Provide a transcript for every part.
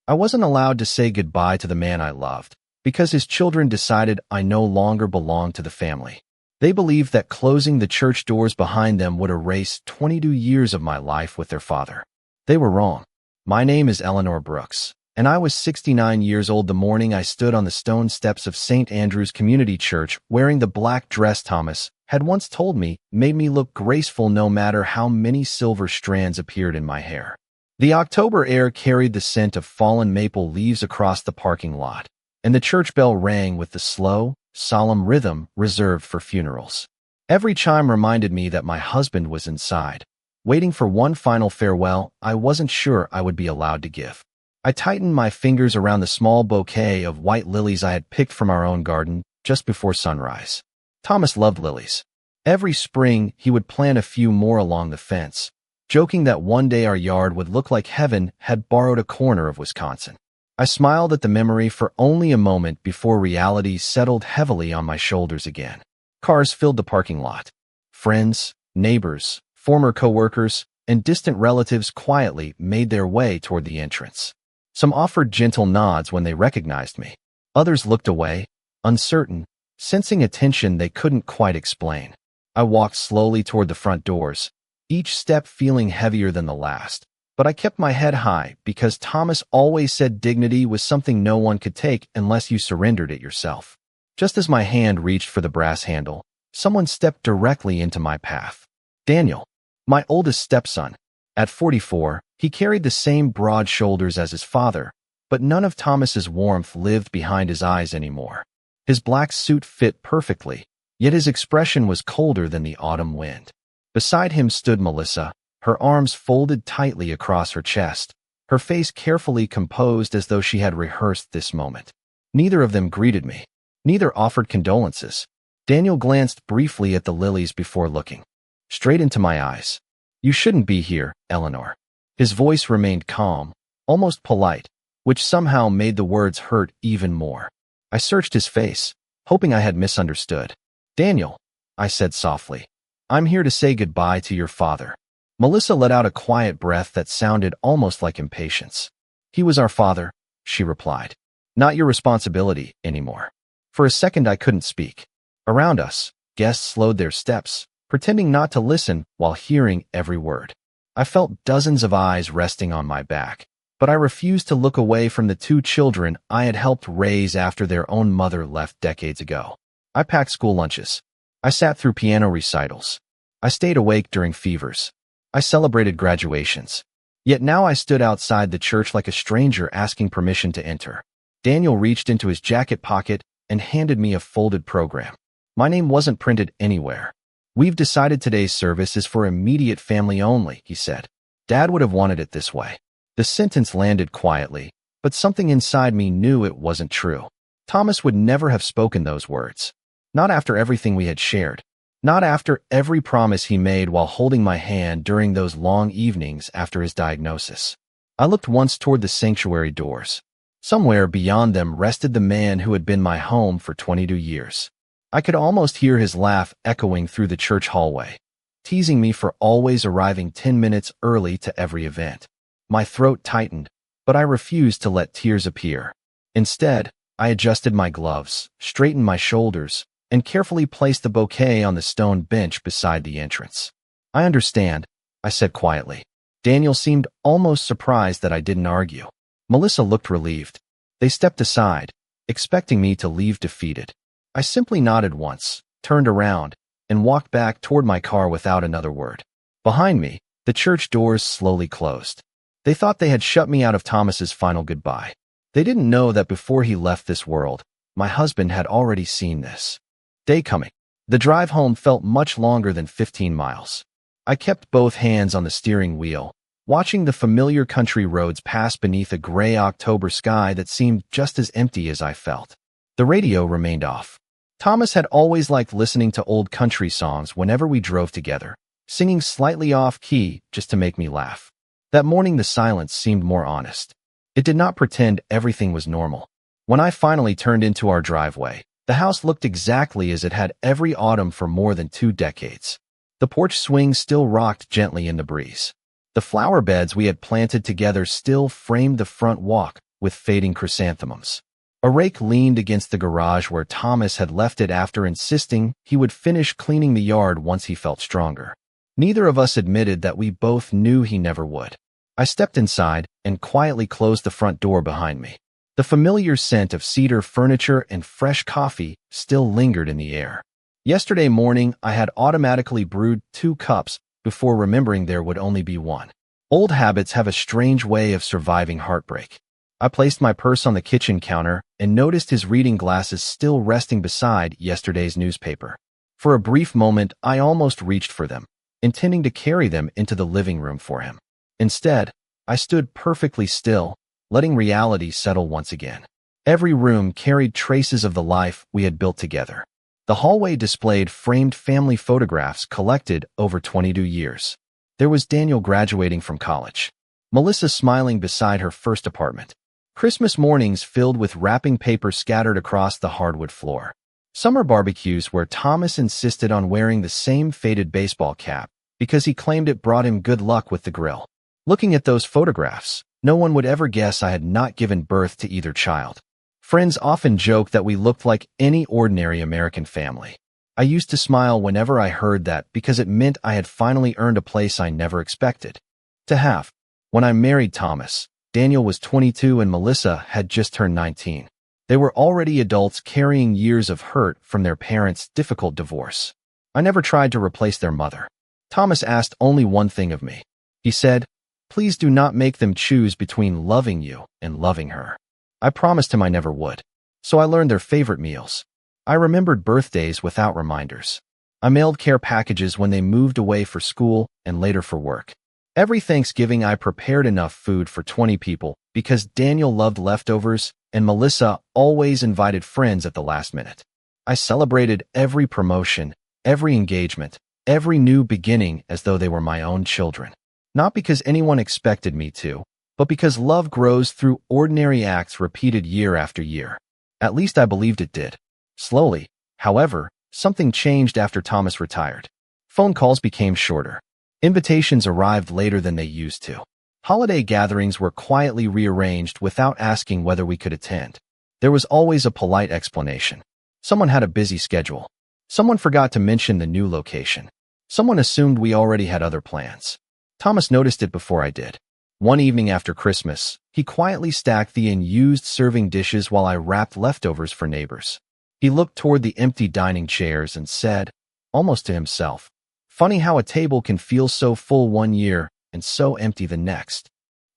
I wasn't allowed to say goodbye to the man I loved, because his children decided I no longer belonged to the family. They believed that closing the church doors behind them would erase 22 years of my life with their father. They were wrong. My name is Eleanor Brooks, and I was 69 years old the morning I stood on the stone steps of St. Andrew's Community Church wearing the black dress Thomas had once told me made me look graceful no matter how many silver strands appeared in my hair. The October air carried the scent of fallen maple leaves across the parking lot, and the church bell rang with the slow, solemn rhythm reserved for funerals. Every chime reminded me that my husband was inside, waiting for one final farewell I wasn't sure I would be allowed to give. I tightened my fingers around the small bouquet of white lilies I had picked from our own garden just before sunrise. Thomas loved lilies. Every spring, he would plant a few more along the fence, joking that one day our yard would look like heaven had borrowed a corner of Wisconsin. I smiled at the memory for only a moment before reality settled heavily on my shoulders again. Cars filled the parking lot. Friends, neighbors, former coworkers, and distant relatives quietly made their way toward the entrance. Some offered gentle nods when they recognized me. Others looked away, uncertain, sensing a tension they couldn't quite explain. I walked slowly toward the front doors, each step feeling heavier than the last. But I kept my head high because Thomas always said dignity was something no one could take unless you surrendered it yourself. Just as my hand reached for the brass handle, someone stepped directly into my path. Daniel, my oldest stepson. At 44, he carried the same broad shoulders as his father, but none of Thomas's warmth lived behind his eyes anymore. His black suit fit perfectly, yet his expression was colder than the autumn wind. Beside him stood Melissa, her arms folded tightly across her chest, her face carefully composed as though she had rehearsed this moment. Neither of them greeted me. Neither offered condolences. Daniel glanced briefly at the lilies before looking straight into my eyes. "You shouldn't be here, Eleanor." His voice remained calm, almost polite, which somehow made the words hurt even more. I searched his face, hoping I had misunderstood. "Daniel," I said softly, "I'm here to say goodbye to your father." Melissa let out a quiet breath that sounded almost like impatience. "He was our father," she replied. "Not your responsibility anymore." For a second I couldn't speak. Around us, guests slowed their steps, pretending not to listen while hearing every word. I felt dozens of eyes resting on my back, but I refused to look away from the two children I had helped raise after their own mother left decades ago. I packed school lunches. I sat through piano recitals. I stayed awake during fevers. I celebrated graduations. Yet now I stood outside the church like a stranger asking permission to enter. Daniel reached into his jacket pocket and handed me a folded program. My name wasn't printed anywhere. "We've decided today's service is for immediate family only," he said. "Dad would have wanted it this way." The sentence landed quietly, but something inside me knew it wasn't true. Thomas would never have spoken those words. Not after everything we had shared. Not after every promise he made while holding my hand during those long evenings after his diagnosis. I looked once toward the sanctuary doors. Somewhere beyond them rested the man who had been my home for 22 years. I could almost hear his laugh echoing through the church hallway, teasing me for always arriving 10 minutes early to every event. My throat tightened, but I refused to let tears appear. Instead, I adjusted my gloves, straightened my shoulders, and carefully placed the bouquet on the stone bench beside the entrance. "I understand," I said quietly. Daniel seemed almost surprised that I didn't argue. Melissa looked relieved. They stepped aside, expecting me to leave defeated. I simply nodded once, turned around, and walked back toward my car without another word. Behind me, the church doors slowly closed. They thought they had shut me out of Thomas's final goodbye. They didn't know that before he left this world, my husband had already seen this day coming. The drive home felt much longer than 15 miles. I kept both hands on the steering wheel, watching the familiar country roads pass beneath a gray October sky that seemed just as empty as I felt. The radio remained off. Thomas had always liked listening to old country songs whenever we drove together, singing slightly off-key just to make me laugh. That morning the silence seemed more honest. It did not pretend everything was normal. When I finally turned into our driveway, the house looked exactly as it had every autumn for more than 2 decades. The porch swing still rocked gently in the breeze. The flower beds we had planted together still framed the front walk with fading chrysanthemums. A rake leaned against the garage where Thomas had left it after insisting he would finish cleaning the yard once he felt stronger. Neither of us admitted that we both knew he never would. I stepped inside and quietly closed the front door behind me. The familiar scent of cedar furniture and fresh coffee still lingered in the air. Yesterday morning, I had automatically brewed 2 cups before remembering there would only be one. Old habits have a strange way of surviving heartbreak. I placed my purse on the kitchen counter and noticed his reading glasses still resting beside yesterday's newspaper. For a brief moment, I almost reached for them, intending to carry them into the living room for him. Instead, I stood perfectly still, letting reality settle once again. Every room carried traces of the life we had built together. The hallway displayed framed family photographs collected over 22 years. There was Daniel graduating from college, Melissa smiling beside her first apartment, Christmas mornings filled with wrapping paper scattered across the hardwood floor, summer barbecues where Thomas insisted on wearing the same faded baseball cap because he claimed it brought him good luck with the grill. Looking at those photographs, no one would ever guess I had not given birth to either child. Friends often joked that we looked like any ordinary American family. I used to smile whenever I heard that because it meant I had finally earned a place I never expected to have. When I married Thomas, Daniel was 22 and Melissa had just turned 19. They were already adults carrying years of hurt from their parents' difficult divorce. I never tried to replace their mother. Thomas asked only one thing of me. He said, "Please do not make them choose between loving you and loving her." I promised him I never would. So I learned their favorite meals. I remembered birthdays without reminders. I mailed care packages when they moved away for school and later for work. Every Thanksgiving I prepared enough food for 20 people because Daniel loved leftovers and Melissa always invited friends at the last minute. I celebrated every promotion, every engagement, every new beginning as though they were my own children. Not because anyone expected me to, but because love grows through ordinary acts repeated year after year. At least I believed it did. Slowly, however, something changed after Thomas retired. Phone calls became shorter. Invitations arrived later than they used to. Holiday gatherings were quietly rearranged without asking whether we could attend. There was always a polite explanation. Someone had a busy schedule. Someone forgot to mention the new location. Someone assumed we already had other plans. Thomas noticed it before I did. One evening after Christmas, he quietly stacked the unused serving dishes while I wrapped leftovers for neighbors. He looked toward the empty dining chairs and said, almost to himself, "Funny how a table can feel so full one year and so empty the next."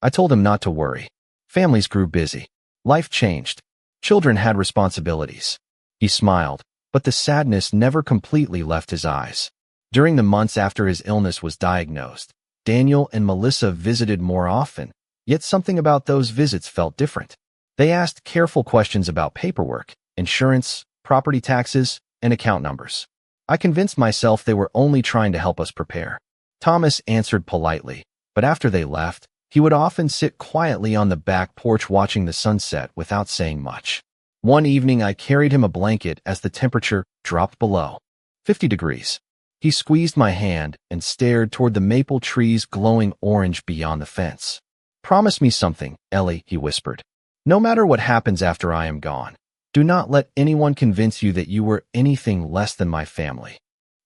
I told him not to worry. Families grew busy. Life changed. Children had responsibilities. He smiled, but the sadness never completely left his eyes. During the months after his illness was diagnosed, Daniel and Melissa visited more often, yet something about those visits felt different. They asked careful questions about paperwork, insurance, property taxes, and account numbers. I convinced myself they were only trying to help us prepare. Thomas answered politely, but after they left, he would often sit quietly on the back porch watching the sunset without saying much. One evening I carried him a blanket as the temperature dropped below 50 degrees. He squeezed my hand and stared toward the maple trees glowing orange beyond the fence. "Promise me something, Ellie," he whispered. "No matter what happens after I am gone, do not let anyone convince you that you were anything less than my family."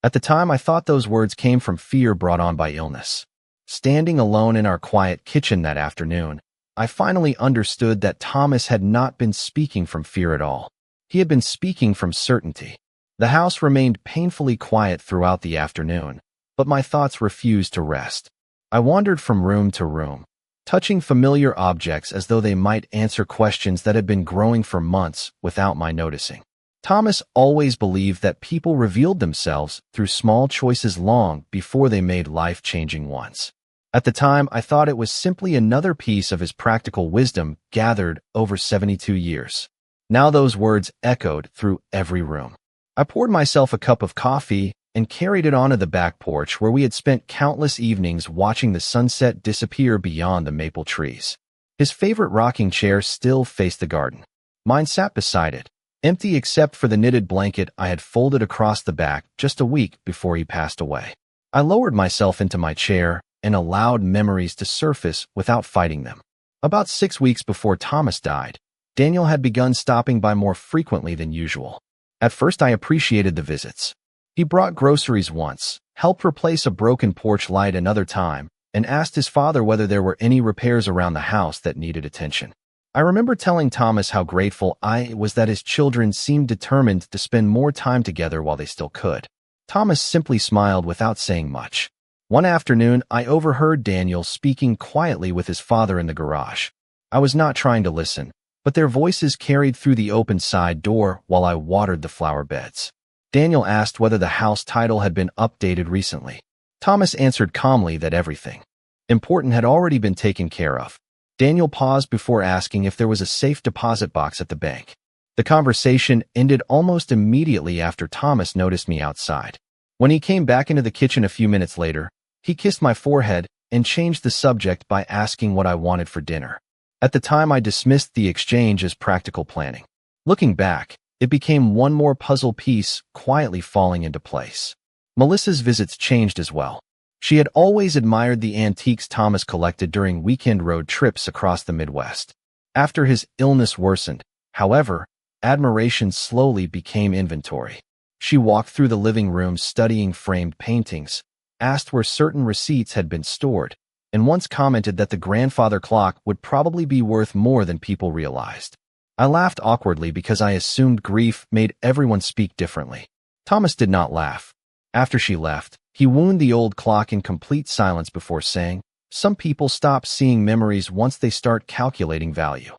At the time, I thought those words came from fear brought on by illness. Standing alone in our quiet kitchen that afternoon, I finally understood that Thomas had not been speaking from fear at all. He had been speaking from certainty. The house remained painfully quiet throughout the afternoon, but my thoughts refused to rest. I wandered from room to room, touching familiar objects as though they might answer questions that had been growing for months without my noticing. Thomas always believed that people revealed themselves through small choices long before they made life-changing ones. At the time, I thought it was simply another piece of his practical wisdom gathered over 72 years. Now those words echoed through every room. I poured myself a cup of coffee and carried it onto the back porch where we had spent countless evenings watching the sunset disappear beyond the maple trees. His favorite rocking chair still faced the garden. Mine sat beside it, empty except for the knitted blanket I had folded across the back just a week before he passed away. I lowered myself into my chair and allowed memories to surface without fighting them. About 6 weeks before Thomas died, Daniel had begun stopping by more frequently than usual. At first I appreciated the visits. He brought groceries once, helped replace a broken porch light another time, and asked his father whether there were any repairs around the house that needed attention. I remember telling Thomas how grateful I was that his children seemed determined to spend more time together while they still could. Thomas simply smiled without saying much. One afternoon, I overheard Daniel speaking quietly with his father in the garage. I was not trying to listen, but their voices carried through the open side door while I watered the flower beds. Daniel asked whether the house title had been updated recently. Thomas answered calmly that everything important had already been taken care of. Daniel paused before asking if there was a safe deposit box at the bank. The conversation ended almost immediately after Thomas noticed me outside. When he came back into the kitchen a few minutes later, he kissed my forehead and changed the subject by asking what I wanted for dinner. At the time, I dismissed the exchange as practical planning. Looking back, it became one more puzzle piece quietly falling into place. Melissa's visits changed as well. She had always admired the antiques Thomas collected during weekend road trips across the Midwest. After his illness worsened, however, admiration slowly became inventory. She walked through the living room studying framed paintings, asked where certain receipts had been stored, and once commented that the grandfather clock would probably be worth more than people realized. I laughed awkwardly because I assumed grief made everyone speak differently. Thomas did not laugh. After she left, he wound the old clock in complete silence before saying, "Some people stop seeing memories once they start calculating value."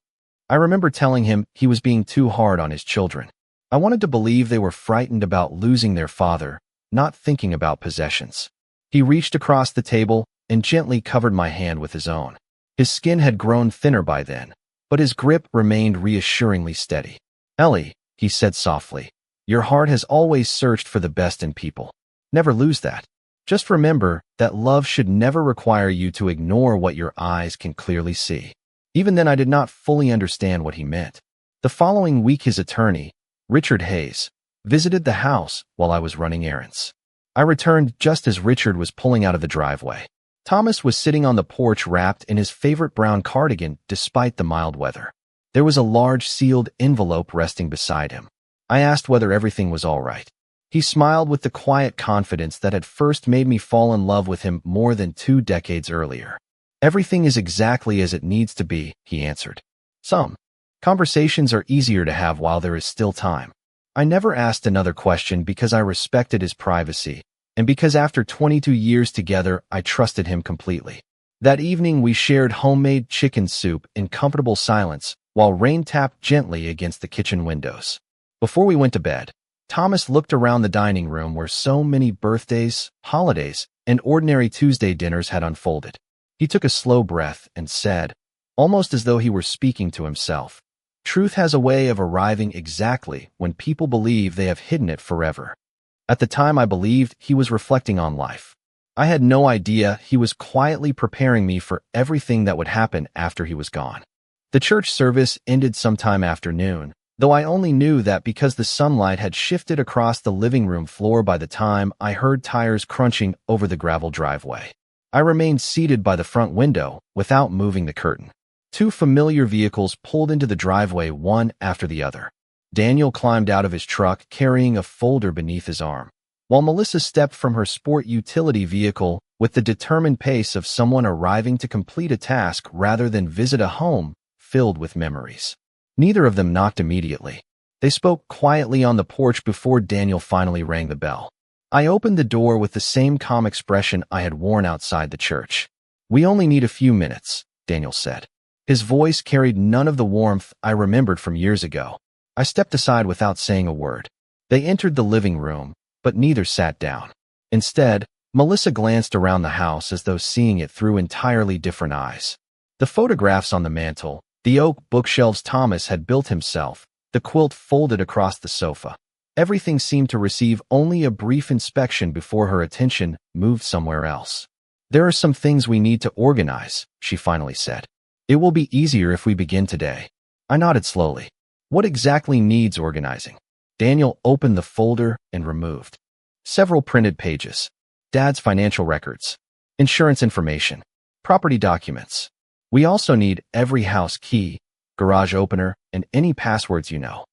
I remember telling him he was being too hard on his children. I wanted to believe they were frightened about losing their father, not thinking about possessions. He reached across the table and gently covered my hand with his own. His skin had grown thinner by then, but his grip remained reassuringly steady. "Ellie," he said softly, "your heart has always searched for the best in people. Never lose that. Just remember that love should never require you to ignore what your eyes can clearly see." Even then, I did not fully understand what he meant. The following week, his attorney, Richard Hayes, visited the house while I was running errands. I returned just as Richard was pulling out of the driveway. Thomas was sitting on the porch wrapped in his favorite brown cardigan despite the mild weather. There was a large sealed envelope resting beside him. I asked whether everything was all right. He smiled with the quiet confidence that had first made me fall in love with him more than 2 decades earlier. "Everything is exactly as it needs to be," he answered. "Some conversations are easier to have while there is still time." I never asked another question because I respected his privacy, and because after 22 years together, I trusted him completely. That evening, we shared homemade chicken soup in comfortable silence while rain tapped gently against the kitchen windows. Before we went to bed, Thomas looked around the dining room where so many birthdays, holidays, and ordinary Tuesday dinners had unfolded. He took a slow breath and said, almost as though he were speaking to himself, "Truth has a way of arriving exactly when people believe they have hidden it forever." At the time, I believed he was reflecting on life. I had no idea he was quietly preparing me for everything that would happen after he was gone. The church service ended sometime after noon, though I only knew that because the sunlight had shifted across the living room floor by the time I heard tires crunching over the gravel driveway. I remained seated by the front window without moving the curtain. 2 familiar vehicles pulled into the driveway one after the other. Daniel climbed out of his truck carrying a folder beneath his arm, while Melissa stepped from her sport utility vehicle with the determined pace of someone arriving to complete a task rather than visit a home filled with memories. Neither of them knocked immediately. They spoke quietly on the porch before Daniel finally rang the bell. I opened the door with the same calm expression I had worn outside the church. "We only need a few minutes," Daniel said. His voice carried none of the warmth I remembered from years ago. I stepped aside without saying a word. They entered the living room, but neither sat down. Instead, Melissa glanced around the house as though seeing it through entirely different eyes. The photographs on the mantel, the oak bookshelves Thomas had built himself, the quilt folded across the sofa. Everything seemed to receive only a brief inspection before her attention moved somewhere else. "There are some things we need to organize," she finally said. "It will be easier if we begin today." I nodded slowly. "What exactly needs organizing?" Daniel opened the folder and removed several printed pages. Dad's financial records, insurance information, property documents. We also need every house key, garage opener, and any passwords you know.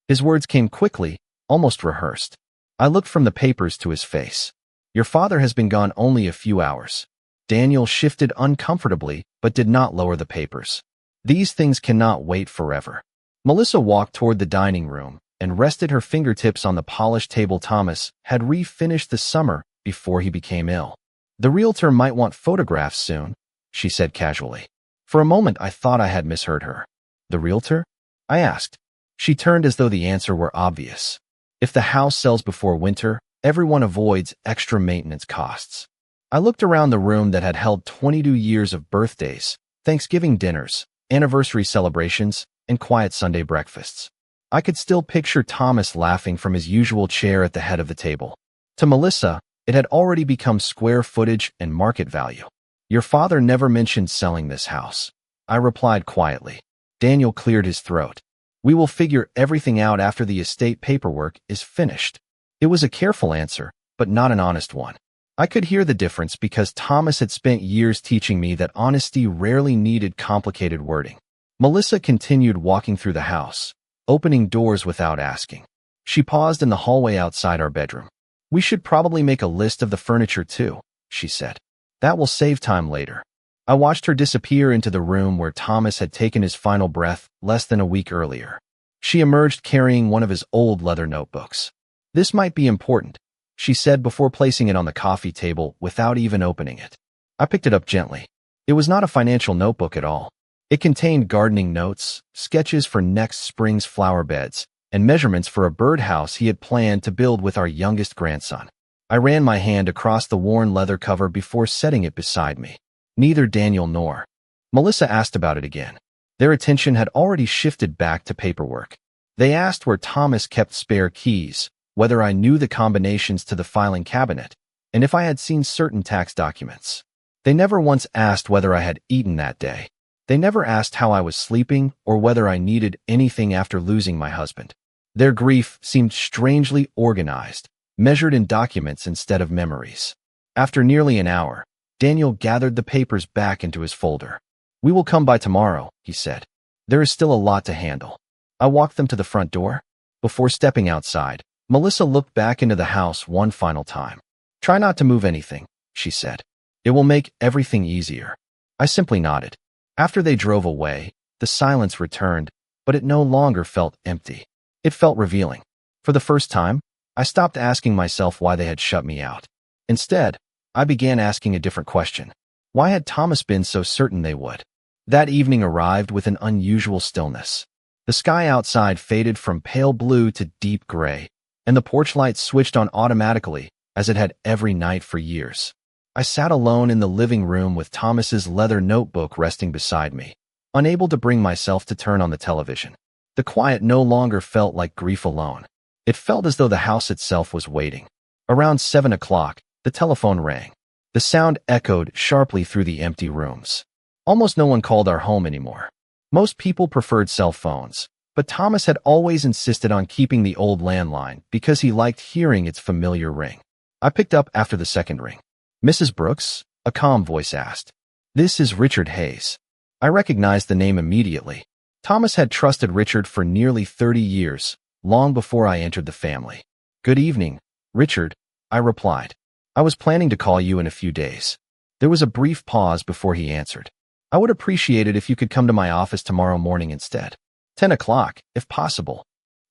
His words came quickly, almost rehearsed. I looked from the papers to his face. Your father has been gone only a few hours. Daniel shifted uncomfortably, but did not lower the papers. These things cannot wait forever. Melissa walked toward the dining room and rested her fingertips on the polished table. Thomas had refinished the summer before he became ill. The realtor might want photographs soon, she said casually. For a moment, I thought I had misheard her. The realtor? I asked. She turned as though the answer were obvious. If the house sells before winter, everyone avoids extra maintenance costs. I looked around the room that had held 22 years of birthdays, Thanksgiving dinners, anniversary celebrations, and quiet Sunday breakfasts. I could still picture Thomas laughing from his usual chair at the head of the table. To Melissa, it had already become square footage and market value. Your father never mentioned selling this house, I replied quietly. Daniel cleared his throat. We will figure everything out after the estate paperwork is finished. It was a careful answer, but not an honest one. I could hear the difference because Thomas had spent years teaching me that honesty rarely needed complicated wording. Melissa continued walking through the house, opening doors without asking. She paused in the hallway outside our bedroom. We should probably make a list of the furniture too, she said. That will save time later. I watched her disappear into the room where Thomas had taken his final breath less than a week earlier. She emerged carrying one of his old leather notebooks. This might be important, she said before placing it on the coffee table without even opening it. I picked it up gently. It was not a financial notebook at all. It contained gardening notes, sketches for next spring's flower beds, and measurements for a birdhouse he had planned to build with our youngest grandson. I ran my hand across the worn leather cover before setting it beside me. Neither Daniel nor Melissa asked about it again. Their attention had already shifted back to paperwork. They asked where Thomas kept spare keys, whether I knew the combinations to the filing cabinet, and if I had seen certain tax documents. They never once asked whether I had eaten that day. They never asked how I was sleeping or whether I needed anything after losing my husband. Their grief seemed strangely organized, measured in documents instead of memories. After nearly an hour, Daniel gathered the papers back into his folder. We will come by tomorrow, he said. There is still a lot to handle. I walked them to the front door. Before stepping outside, Melissa looked back into the house one final time. Try not to move anything, she said. It will make everything easier. I simply nodded. After they drove away, the silence returned, but it no longer felt empty. It felt revealing. For the first time, I stopped asking myself why they had shut me out. Instead, I began asking a different question. Why had Thomas been so certain they would? That evening arrived with an unusual stillness. The sky outside faded from pale blue to deep gray, and the porch light switched on automatically, as it had every night for years. I sat alone in the living room with Thomas's leather notebook resting beside me, unable to bring myself to turn on the television. The quiet no longer felt like grief alone. It felt as though the house itself was waiting. Around 7 o'clock, the telephone rang. The sound echoed sharply through the empty rooms. Almost no one called our home anymore. Most people preferred cell phones, but Thomas had always insisted on keeping the old landline because he liked hearing its familiar ring. I picked up after the second ring. Mrs. Brooks? A calm voice asked. This is Richard Hayes. I recognized the name immediately. Thomas had trusted Richard for nearly 30 years, long before I entered the family. Good evening, Richard, I replied. I was planning to call you in a few days. There was a brief pause before he answered. I would appreciate it if you could come to my office tomorrow morning instead. 10 o'clock, if possible.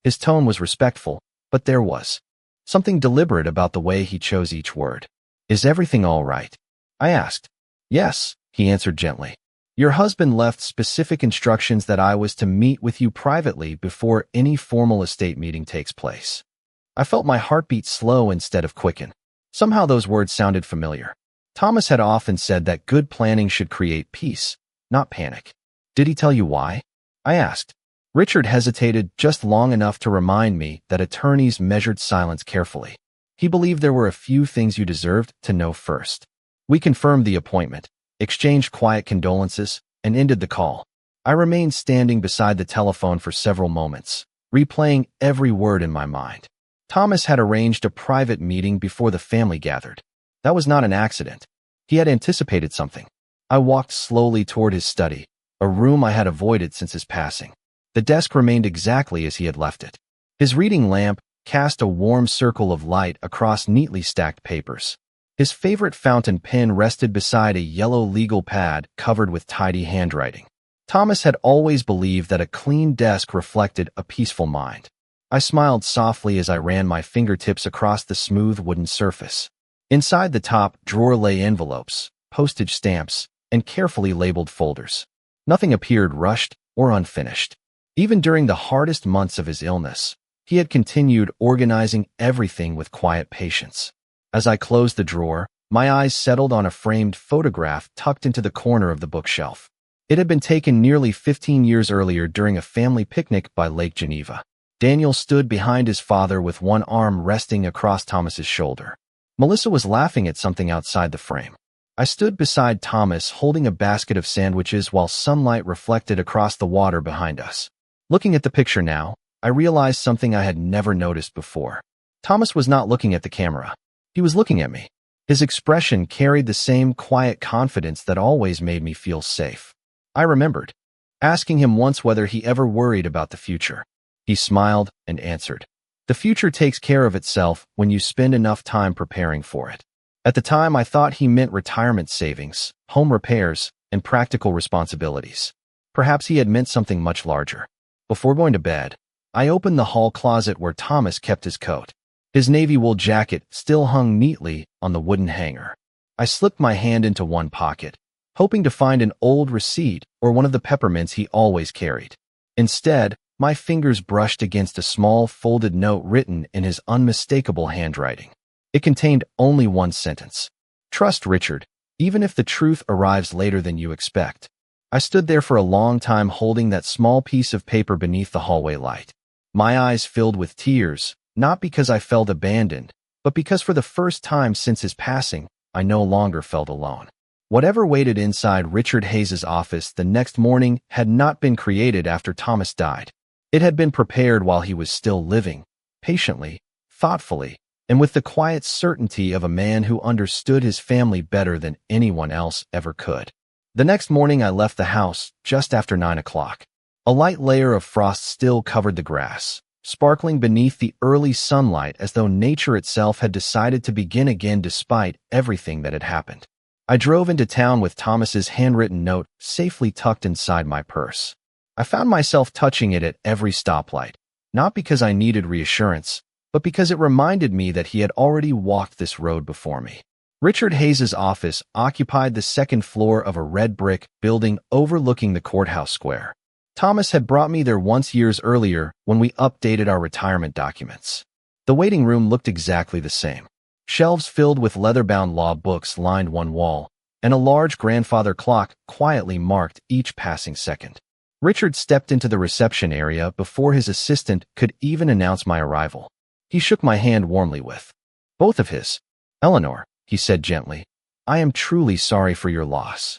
His tone was respectful, but there was something deliberate about the way he chose each word. Is everything all right? I asked. Yes, he answered gently. Your husband left specific instructions that I was to meet with you privately before any formal estate meeting takes place. I felt my heartbeat slow instead of quicken. Somehow those words sounded familiar. Thomas had often said that good planning should create peace, not panic. Did he tell you why? I asked. Richard hesitated just long enough to remind me that attorneys measured silence carefully. He believed there were a few things you deserved to know first. We confirmed the appointment, exchanged quiet condolences, and ended the call. I remained standing beside the telephone for several moments, replaying every word in my mind. Thomas had arranged a private meeting before the family gathered. That was not an accident. He had anticipated something. I walked slowly toward his study, a room I had avoided since his passing. The desk remained exactly as he had left it. His reading lamp cast a warm circle of light across neatly stacked papers. His favorite fountain pen rested beside a yellow legal pad covered with tidy handwriting. Thomas had always believed that a clean desk reflected a peaceful mind. I smiled softly as I ran my fingertips across the smooth wooden surface. Inside the top drawer lay envelopes, postage stamps, and carefully labeled folders. Nothing appeared rushed or unfinished. Even during the hardest months of his illness, he had continued organizing everything with quiet patience. As I closed the drawer, my eyes settled on a framed photograph tucked into the corner of the bookshelf. It had been taken nearly 15 years earlier during a family picnic by Lake Geneva. Daniel stood behind his father with one arm resting across Thomas's shoulder. Melissa was laughing at something outside the frame. I stood beside Thomas holding a basket of sandwiches while sunlight reflected across the water behind us. Looking at the picture now, I realized something I had never noticed before. Thomas was not looking at the camera. He was looking at me. His expression carried the same quiet confidence that always made me feel safe. I remembered asking him once whether he ever worried about the future. He smiled and answered, "The future takes care of itself when you spend enough time preparing for it." At the time, I thought he meant retirement savings, home repairs, and practical responsibilities. Perhaps he had meant something much larger. Before going to bed, I opened the hall closet where Thomas kept his coat. His navy wool jacket still hung neatly on the wooden hanger. I slipped my hand into one pocket, hoping to find an old receipt or one of the peppermints he always carried. Instead, my fingers brushed against a small folded note written in his unmistakable handwriting. It contained only one sentence. "Trust Richard, even if the truth arrives later than you expect." I stood there for a long time holding that small piece of paper beneath the hallway light. My eyes filled with tears, not because I felt abandoned, but because for the first time since his passing, I no longer felt alone. Whatever waited inside Richard Hayes's office the next morning had not been created after Thomas died. It had been prepared while he was still living, patiently, thoughtfully, and with the quiet certainty of a man who understood his family better than anyone else ever could. The next morning I left the house just after 9 o'clock. A light layer of frost still covered the grass, sparkling beneath the early sunlight as though nature itself had decided to begin again despite everything that had happened. I drove into town with Thomas's handwritten note safely tucked inside my purse. I found myself touching it at every stoplight, not because I needed reassurance, but because it reminded me that he had already walked this road before me. Richard Hayes's office occupied the second floor of a red brick building overlooking the courthouse square. Thomas had brought me there once years earlier when we updated our retirement documents. The waiting room looked exactly the same. Shelves filled with leather-bound law books lined one wall, and a large grandfather clock quietly marked each passing second. Richard stepped into the reception area before his assistant could even announce my arrival. He shook my hand warmly with both of his. "Eleanor," he said gently, "I am truly sorry for your loss."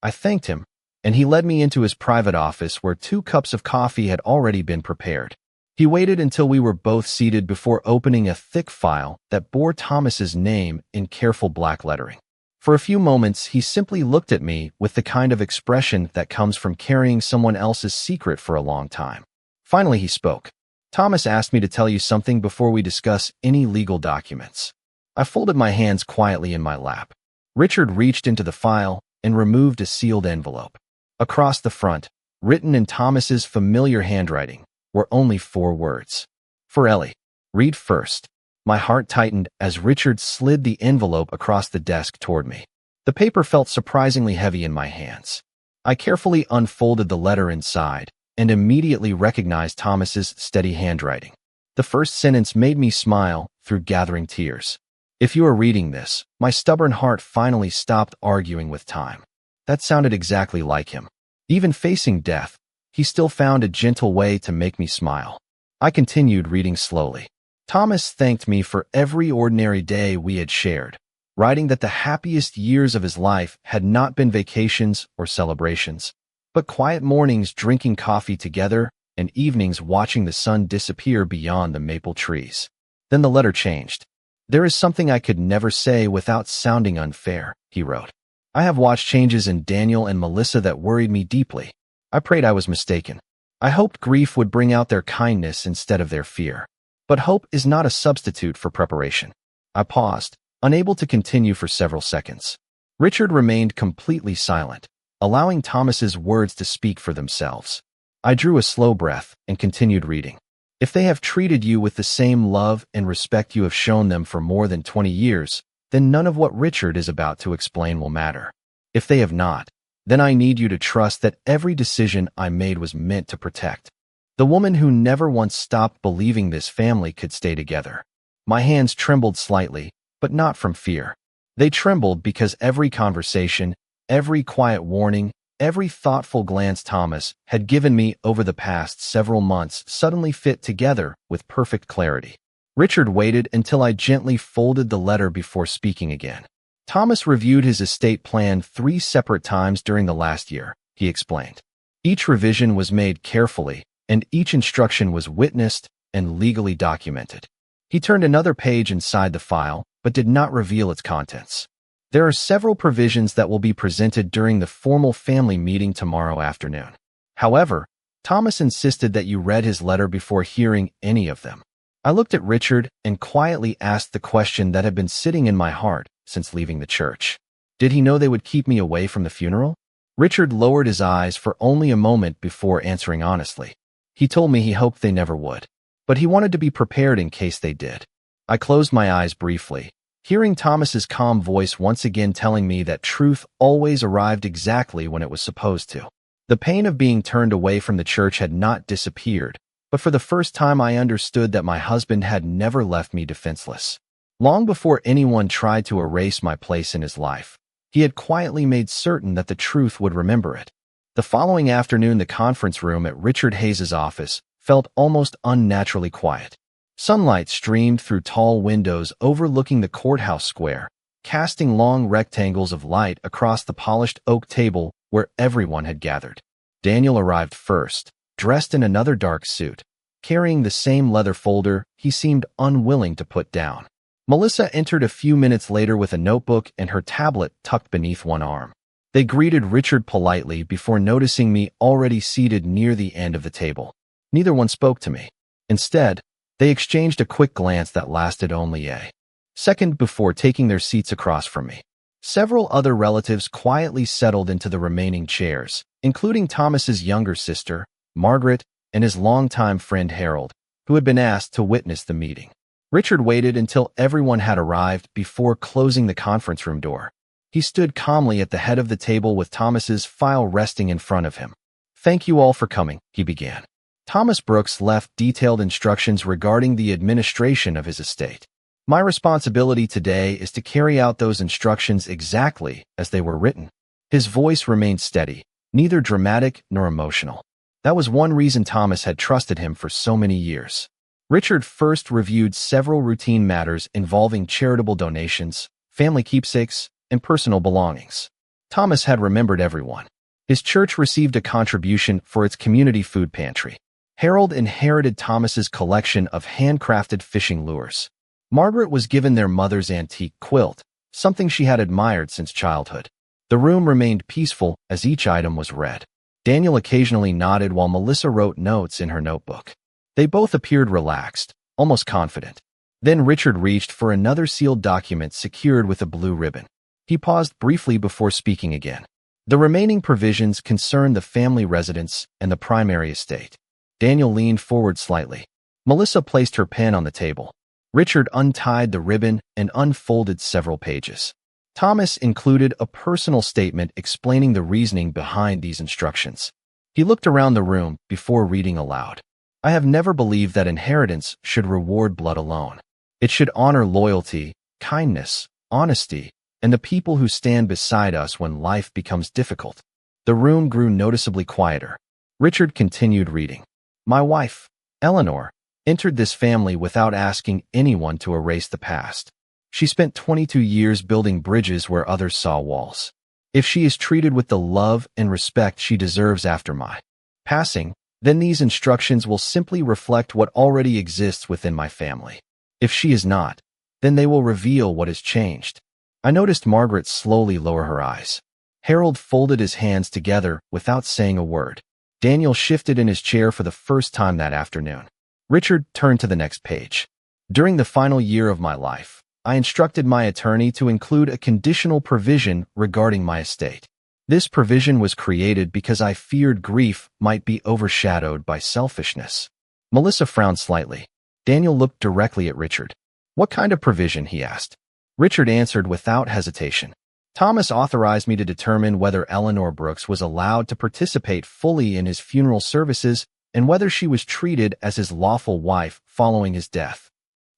I thanked him, and he led me into his private office where 2 cups of coffee had already been prepared. He waited until we were both seated before opening a thick file that bore Thomas's name in careful black lettering. For a few moments, he simply looked at me with the kind of expression that comes from carrying someone else's secret for a long time. Finally, he spoke. "Thomas asked me to tell you something before we discuss any legal documents." I folded my hands quietly in my lap. Richard reached into the file and removed a sealed envelope. Across the front, written in Thomas's familiar handwriting, were only 4 words. "For Ellie. Read first." My heart tightened as Richard slid the envelope across the desk toward me. The paper felt surprisingly heavy in my hands. I carefully unfolded the letter inside and immediately recognized Thomas's steady handwriting. The first sentence made me smile through gathering tears. "If you are reading this, my stubborn heart finally stopped arguing with time." That sounded exactly like him. Even facing death, he still found a gentle way to make me smile. I continued reading slowly. Thomas thanked me for every ordinary day we had shared, writing that the happiest years of his life had not been vacations or celebrations, but quiet mornings drinking coffee together and evenings watching the sun disappear beyond the maple trees. Then the letter changed. "There is something I could never say without sounding unfair," he wrote. I have watched changes in Daniel and Melissa that worried me deeply. I prayed I was mistaken. I hoped grief would bring out their kindness instead of their fear. But hope is not a substitute for preparation. I paused, unable to continue for several seconds. Richard remained completely silent, allowing Thomas's words to speak for themselves. I drew a slow breath and continued reading. If they have treated you with the same love and respect you have shown them for more than 20 years, then none of what Richard is about to explain will matter. If they have not, then I need you to trust that every decision I made was meant to protect the woman who never once stopped believing this family could stay together. My hands trembled slightly, but not from fear. They trembled because every conversation, every quiet warning, every thoughtful glance Thomas had given me over the past several months suddenly fit together with perfect clarity. Richard waited until I gently folded the letter before speaking again. Thomas reviewed his estate plan 3 separate times during the last year, he explained. Each revision was made carefully, and each instruction was witnessed and legally documented. He turned another page inside the file, but did not reveal its contents. There are several provisions that will be presented during the formal family meeting tomorrow afternoon. However, Thomas insisted that you read his letter before hearing any of them. I looked at Richard and quietly asked the question that had been sitting in my heart since leaving the church. Did he know they would keep me away from the funeral? Richard lowered his eyes for only a moment before answering honestly. He told me he hoped they never would, but he wanted to be prepared in case they did. I closed my eyes briefly, hearing Thomas's calm voice once again telling me that truth always arrived exactly when it was supposed to. The pain of being turned away from the church had not disappeared, but for the first time I understood that my husband had never left me defenseless. Long before anyone tried to erase my place in his life, he had quietly made certain that the truth would remember it. The following afternoon, the conference room at Richard Hayes's office felt almost unnaturally quiet. Sunlight streamed through tall windows overlooking the courthouse square, casting long rectangles of light across the polished oak table where everyone had gathered. Daniel arrived first, dressed in another dark suit. Carrying the same leather folder he seemed unwilling to put down. Melissa entered a few minutes later with a notebook and her tablet tucked beneath one arm. They greeted Richard politely before noticing me already seated near the end of the table. Neither one spoke to me. Instead, they exchanged a quick glance that lasted only a second before taking their seats across from me. Several other relatives quietly settled into the remaining chairs, including Thomas's younger sister, Margaret, and his longtime friend Harold, who had been asked to witness the meeting. Richard waited until everyone had arrived before closing the conference room door. He stood calmly at the head of the table with Thomas's file resting in front of him. "Thank you all for coming," he began. Thomas Brooks left detailed instructions regarding the administration of his estate. My responsibility today is to carry out those instructions exactly as they were written. His voice remained steady, neither dramatic nor emotional. That was one reason Thomas had trusted him for so many years. Richard first reviewed several routine matters involving charitable donations, family keepsakes, and personal belongings. Thomas had remembered everyone. His church received a contribution for its community food pantry. Harold inherited Thomas's collection of handcrafted fishing lures. Margaret was given their mother's antique quilt, something she had admired since childhood. The room remained peaceful as each item was read. Daniel occasionally nodded while Melissa wrote notes in her notebook. They both appeared relaxed, almost confident. Then Richard reached for another sealed document secured with a blue ribbon. He paused briefly before speaking again. The remaining provisions concerned the family residence and the primary estate. Daniel leaned forward slightly. Melissa placed her pen on the table. Richard untied the ribbon and unfolded several pages. Thomas included a personal statement explaining the reasoning behind these instructions. He looked around the room before reading aloud. "I have never believed that inheritance should reward blood alone. It should honor loyalty, kindness, honesty, and the people who stand beside us when life becomes difficult." The room grew noticeably quieter. Richard continued reading. "My wife, Eleanor, entered this family without asking anyone to erase the past. She spent 22 years building bridges where others saw walls. If she is treated with the love and respect she deserves after my passing, then these instructions will simply reflect what already exists within my family. If she is not, then they will reveal what has changed. I noticed Margaret slowly lower her eyes. Harold folded his hands together without saying a word. Daniel shifted in his chair for the first time that afternoon. Richard turned to the next page. During the final year of my life, I instructed my attorney to include a conditional provision regarding my estate. This provision was created because I feared grief might be overshadowed by selfishness. Melissa frowned slightly. Daniel looked directly at Richard. What kind of provision? He asked. Richard answered without hesitation. Thomas authorized me to determine whether Eleanor Brooks was allowed to participate fully in his funeral services and whether she was treated as his lawful wife following his death.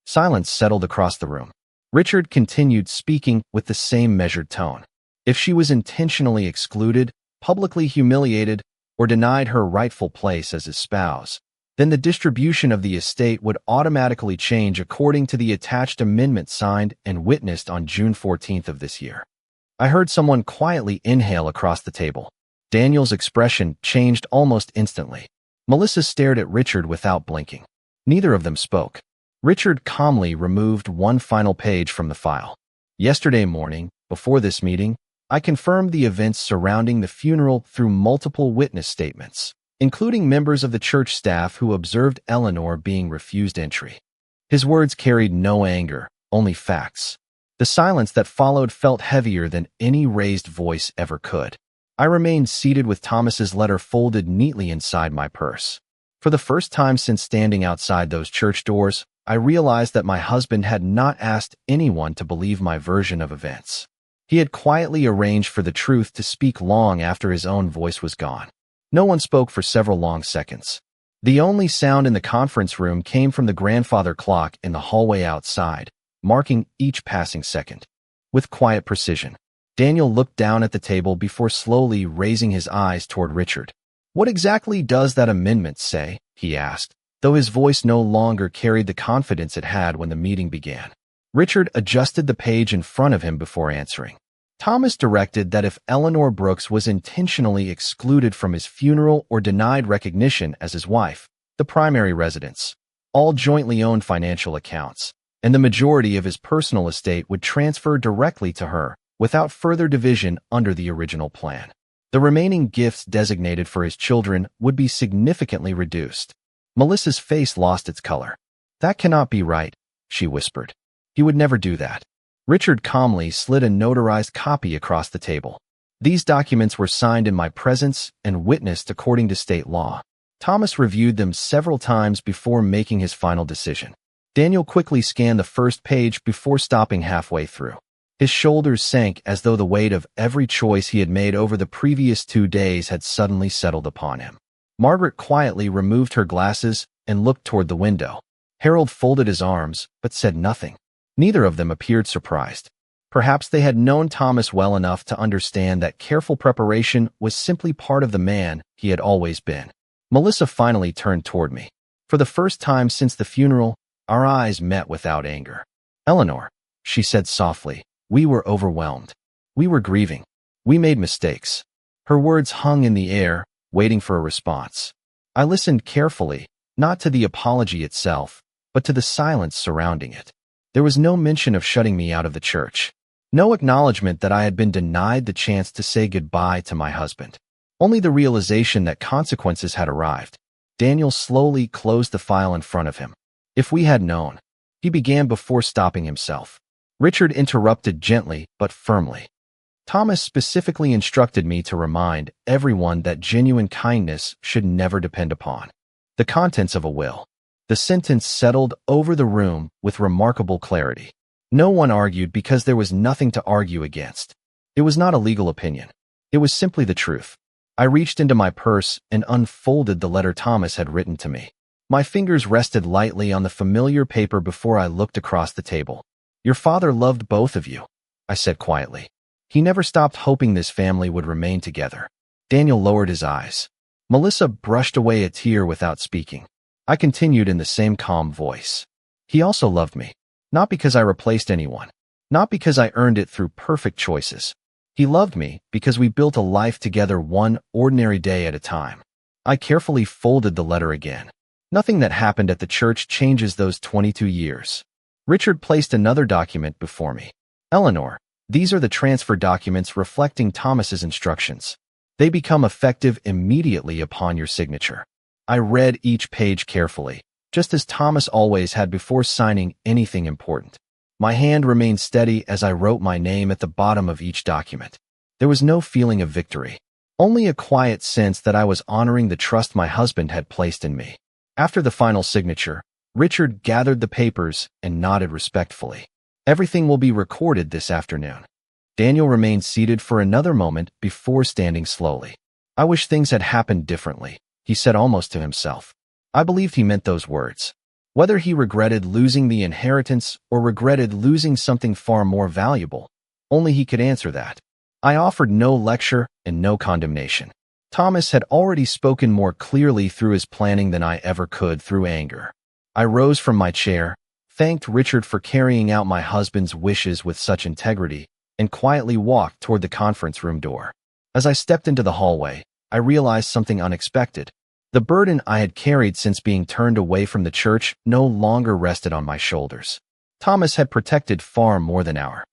Silence settled across the room. Richard continued speaking with the same measured tone. If she was intentionally excluded, publicly humiliated, or denied her rightful place as his spouse, then the distribution of the estate would automatically change according to the attached amendment signed and witnessed on June 14th of this year. I heard someone quietly inhale across the table. Daniel's expression changed almost instantly. Melissa stared at Richard without blinking. Neither of them spoke. Richard calmly removed one final page from the file. Yesterday morning, before this meeting, I confirmed the events surrounding the funeral through multiple witness statements, including members of the church staff who observed Eleanor being refused entry. His words carried no anger, only facts. The silence that followed felt heavier than any raised voice ever could. I remained seated with Thomas's letter folded neatly inside my purse. For the first time since standing outside those church doors, I realized that my husband had not asked anyone to believe my version of events. He had quietly arranged for the truth to speak long after his own voice was gone. No one spoke for several long seconds. The only sound in the conference room came from the grandfather clock in the hallway outside, marking each passing second. With quiet precision, Daniel looked down at the table before slowly raising his eyes toward Richard. "What exactly does that amendment say?" he asked, though his voice no longer carried the confidence it had when the meeting began. Richard adjusted the page in front of him before answering. Thomas directed that if Eleanor Brooks was intentionally excluded from his funeral or denied recognition as his wife, the primary residence, all jointly owned financial accounts, and the majority of his personal estate would transfer directly to her, without further division under the original plan. The remaining gifts designated for his children would be significantly reduced. Melissa's face lost its color. "That cannot be right," she whispered. "He would never do that." Richard calmly slid a notarized copy across the table. These documents were signed in my presence and witnessed according to state law. Thomas reviewed them several times before making his final decision. Daniel quickly scanned the first page before stopping halfway through. His shoulders sank as though the weight of every choice he had made over the previous 2 days had suddenly settled upon him. Margaret quietly removed her glasses and looked toward the window. Harold folded his arms, but said nothing. Neither of them appeared surprised. Perhaps they had known Thomas well enough to understand that careful preparation was simply part of the man he had always been. Melissa finally turned toward me. For the first time since the funeral, our eyes met without anger. "Eleanor," she said softly, "we were overwhelmed. We were grieving. We made mistakes." Her words hung in the air, waiting for a response. I listened carefully, not to the apology itself, but to the silence surrounding it. There was no mention of shutting me out of the church. No acknowledgement that I had been denied the chance to say goodbye to my husband. Only the realization that consequences had arrived. Daniel slowly closed the file in front of him. "If we had known," he began before stopping himself. Richard interrupted gently but firmly. "Thomas specifically instructed me to remind everyone that genuine kindness should never depend upon the contents of a will." The sentence settled over the room with remarkable clarity. No one argued because there was nothing to argue against. It was not a legal opinion. It was simply the truth. I reached into my purse and unfolded the letter Thomas had written to me. My fingers rested lightly on the familiar paper before I looked across the table. "Your father loved both of you," I said quietly. "He never stopped hoping this family would remain together." Daniel lowered his eyes. Melissa brushed away a tear without speaking. I continued in the same calm voice. "He also loved me. Not because I replaced anyone. Not because I earned it through perfect choices. He loved me because we built a life together one ordinary day at a time." I carefully folded the letter again. Nothing that happened at the church changes those 22 years. Richard placed another document before me. "Eleanor," These are the transfer documents reflecting Thomas's instructions. They become effective immediately upon your signature. I read each page carefully, just as Thomas always had before signing anything important. My hand remained steady as I wrote my name at the bottom of each document. There was no feeling of victory, only a quiet sense that I was honoring the trust my husband had placed in me. After the final signature, Richard gathered the papers and nodded respectfully. Everything will be recorded this afternoon. Daniel remained seated for another moment before standing slowly. I wish things had happened differently, he said almost to himself. I believed he meant those words. Whether he regretted losing the inheritance or regretted losing something far more valuable, only he could answer that. I offered no lecture and no condemnation. Thomas had already spoken more clearly through his planning than I ever could through anger. I rose from my chair, thanked Richard for carrying out my husband's wishes with such integrity, and quietly walked toward the conference room door. As I stepped into the hallway, I realized something unexpected. The burden I had carried since being turned away from the church no longer rested on my shoulders. Thomas had protected far more than our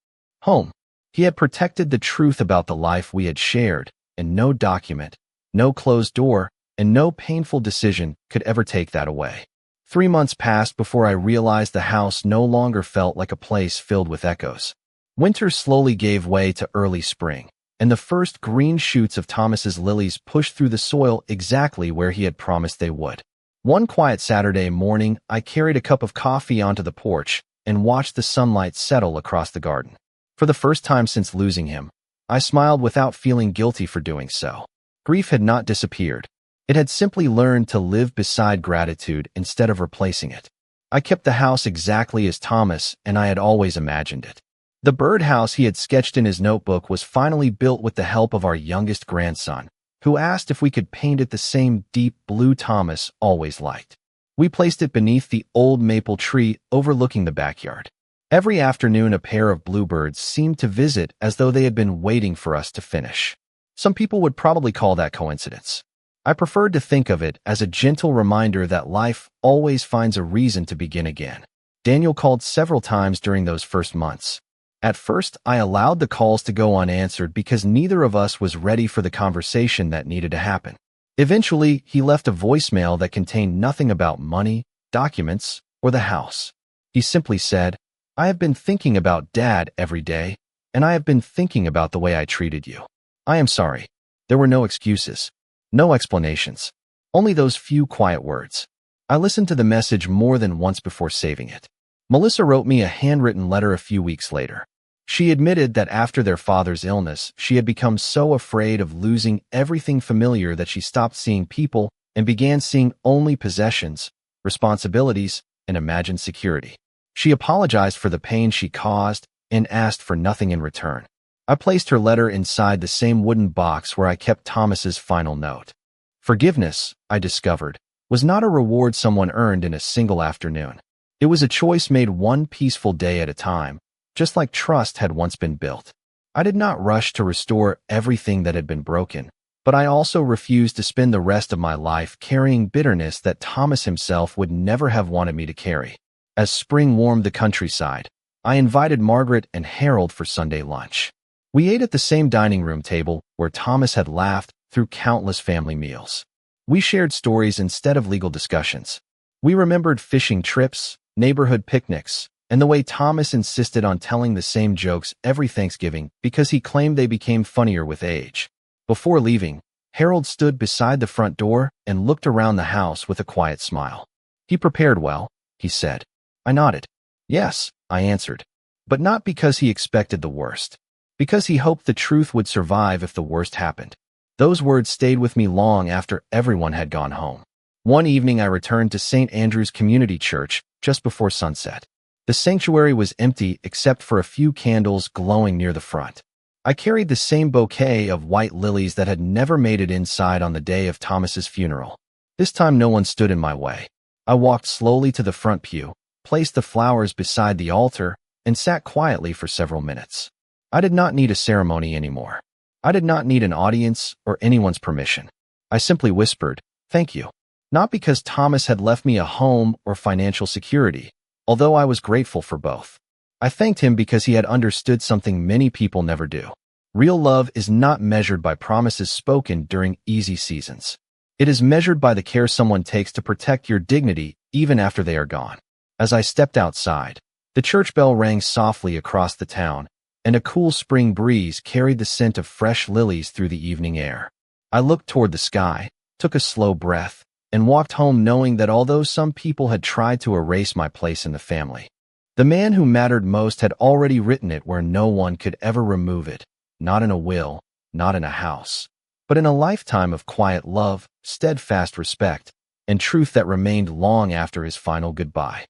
home. He had protected the truth about the life we had shared, and no document, no closed door, and no painful decision could ever take that away. 3 months passed before I realized the house no longer felt like a place filled with echoes. Winter slowly gave way to early spring, and the first green shoots of Thomas's lilies pushed through the soil exactly where he had promised they would. One quiet Saturday morning, I carried a cup of coffee onto the porch and watched the sunlight settle across the garden. For the first time since losing him, I smiled without feeling guilty for doing so. Grief had not disappeared. It had simply learned to live beside gratitude instead of replacing it. I kept the house exactly as Thomas and I had always imagined it. The birdhouse he had sketched in his notebook was finally built with the help of our youngest grandson, who asked if we could paint it the same deep blue Thomas always liked. We placed it beneath the old maple tree overlooking the backyard. Every afternoon a pair of bluebirds seemed to visit as though they had been waiting for us to finish. Some people would probably call that coincidence. I preferred to think of it as a gentle reminder that life always finds a reason to begin again. Daniel called several times during those first months. At first, I allowed the calls to go unanswered because neither of us was ready for the conversation that needed to happen. Eventually, he left a voicemail that contained nothing about money, documents, or the house. He simply said, "I have been thinking about Dad every day, and I have been thinking about the way I treated you. I am sorry." There were no excuses, no explanations, only those few quiet words. I listened to the message more than once before saving it. Melissa wrote me a handwritten letter a few weeks later. She admitted that after their father's illness, she had become so afraid of losing everything familiar that she stopped seeing people and began seeing only possessions, responsibilities, and imagined security. She apologized for the pain she caused and asked for nothing in return. I placed her letter inside the same wooden box where I kept Thomas's final note. Forgiveness, I discovered, was not a reward someone earned in a single afternoon. It was a choice made one peaceful day at a time, just like trust had once been built. I did not rush to restore everything that had been broken, but I also refused to spend the rest of my life carrying bitterness that Thomas himself would never have wanted me to carry. As spring warmed the countryside, I invited Margaret and Harold for Sunday lunch. We ate at the same dining room table where Thomas had laughed through countless family meals. We shared stories instead of legal discussions. We remembered fishing trips, neighborhood picnics, and the way Thomas insisted on telling the same jokes every Thanksgiving because he claimed they became funnier with age. Before leaving, Harold stood beside the front door and looked around the house with a quiet smile. "He prepared well," he said. I nodded. "Yes," I answered, but not because he expected the worst. Because he hoped the truth would survive if the worst happened. Those words stayed with me long after everyone had gone home. One evening I returned to St. Andrew's Community Church just before sunset. The sanctuary was empty except for a few candles glowing near the front. I carried the same bouquet of white lilies that had never made it inside on the day of Thomas's funeral. This time no one stood in my way. I walked slowly to the front pew, placed the flowers beside the altar, and sat quietly for several minutes. I did not need a ceremony anymore. I did not need an audience or anyone's permission. I simply whispered, "Thank you." Not because Thomas had left me a home or financial security, although I was grateful for both. I thanked him because he had understood something many people never do. Real love is not measured by promises spoken during easy seasons. It is measured by the care someone takes to protect your dignity even after they are gone. As I stepped outside, the church bell rang softly across the town, and a cool spring breeze carried the scent of fresh lilies through the evening air. I looked toward the sky, took a slow breath, and walked home knowing that although some people had tried to erase my place in the family, the man who mattered most had already written it where no one could ever remove it, not in a will, not in a house, but in a lifetime of quiet love, steadfast respect, and truth that remained long after his final goodbye.